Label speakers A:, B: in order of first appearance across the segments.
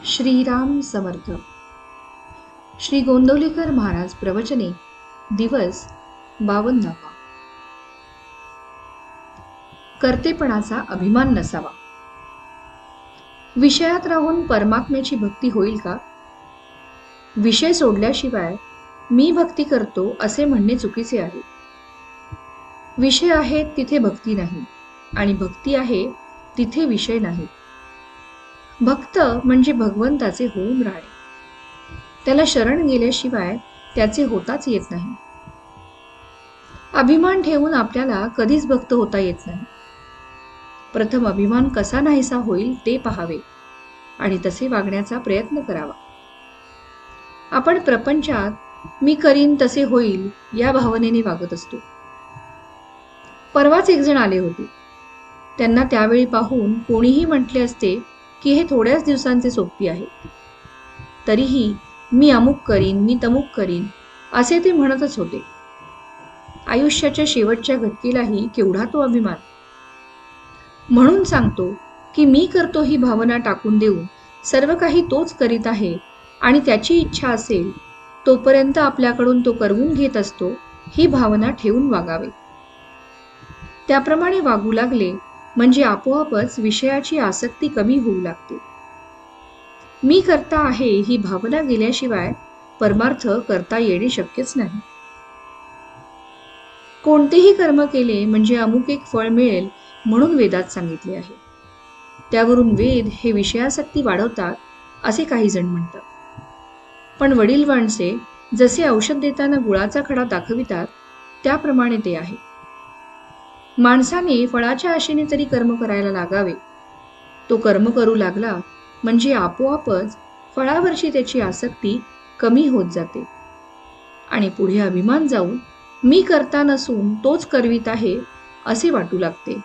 A: श्रीराम समर्थ. श्री गोंदवलेकर महाराज प्रवचने दिवस 52. कर्तेपणाचा अभिमान नसावा. विषयात राहून परमात्म्याची भक्ती होईल का? विषय सोडल्याशिवाय मी भक्ती करतो असे म्हणणे चुकीचे आहे. विषय आहेत तिथे भक्ती नाही आणि भक्ती आहे तिथे विषय नाही. भक्त म्हणजे भगवंताचे होऊन राहणे. त्याला शरण गेल्याशिवाय त्याचे होताच येत नाही. अभिमान ठेवून आपल्याला कधीच भक्त होता येत नाही. प्रथम अभिमान कसा नाहीसा होईल ते पाहावे आणि तसे वागण्याचा प्रयत्न करावा. आपण प्रपंचात मी करीन तसे होईल या भावनेने वागत असतो. परवाच एक जण आले होते. त्यांना त्यावेळी पाहून कोणीही म्हटले असते की हे थोड्याच दिवसांचे सोबती आहे. तरीही मी अमुक करीन, मी तमुक करीन असे ते म्हणतच होते. आयुष्याच्या शेवटच्या घटकेलाही केवढा तो अभिमान. म्हणून सांगतो की मी करतो ही भावना टाकून देऊन सर्व काही तोच करीत आहे आणि त्याची इच्छा असेल तोपर्यंत आपल्याकडून तो करवून घेत असतो ही भावना ठेवून वागावे. त्याप्रमाणे वागू लागले म्हणजे आपोआपच विषयाची आसक्ती कमी होऊ लागते. मी करता आहे ही भावना गेल्याशिवाय परमार्थ करता येणे शक्यच नाही. कोणतेही कर्म केले म्हणजे अमुक एक फळ मिळेल म्हणून वेदात सांगितले आहे. त्यावरून वेद हे विषयासक्ती वाढवतात असे काही जण म्हणतात. पण वडील माणसे जसे औषध देताना गुळाचा खडा दाखवितात त्याप्रमाणे ते आहे. माणसाने फळाच्या आशेने तरी कर्म करायला लागावे. तो कर्म करू लागला म्हणजे आपोआपच फळावरची त्याची आसक्ती कमी होत जाते आणि पुढे अभिमान जाऊन मी करता नसून तोच करवीत आहे असे वाटू लागते.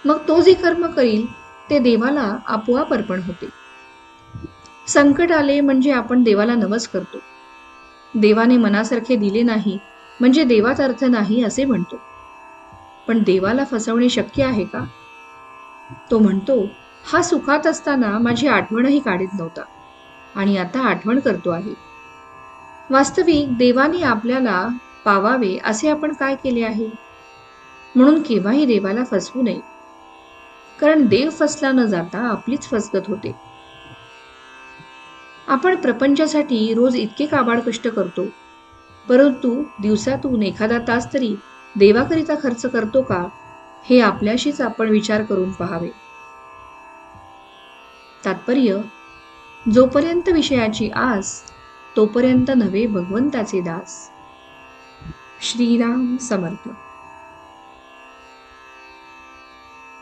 A: मग तो जे कर्म करील ते देवाला आपोआप अर्पण होते. संकट आले म्हणजे आपण देवाला नवस करतो. देवाने मनासारखे दिले नाही म्हणजे देवात अर्थ नाही असे म्हणतो. पण देवाला फसवणे शक्य आहे का? तो म्हणतो हा सुखात असताना माझी आठवणही काढीत नव्हता आणि आता आठवण करतो आहे. वास्तविक देवाने आपल्याला पावावे असे आपण काय केले आहे? म्हणून केव्हाही देवाला फसवू नये, कारण देव फसला न जाता आपलीच फसगत होते. आपण प्रपंचासाठी रोज इतके काबाड कष्ट करतो, परंतु दिवसातून एखादा तास तरी देवाकरिता खर्च करतो का हे आपल्याशीच आपण विचार करून पाहावे. तात्पर्य, जोपर्यंत विषयाची आस तोपर्यंत नव्हे भगवंताचे दास. श्रीराम समर्थ.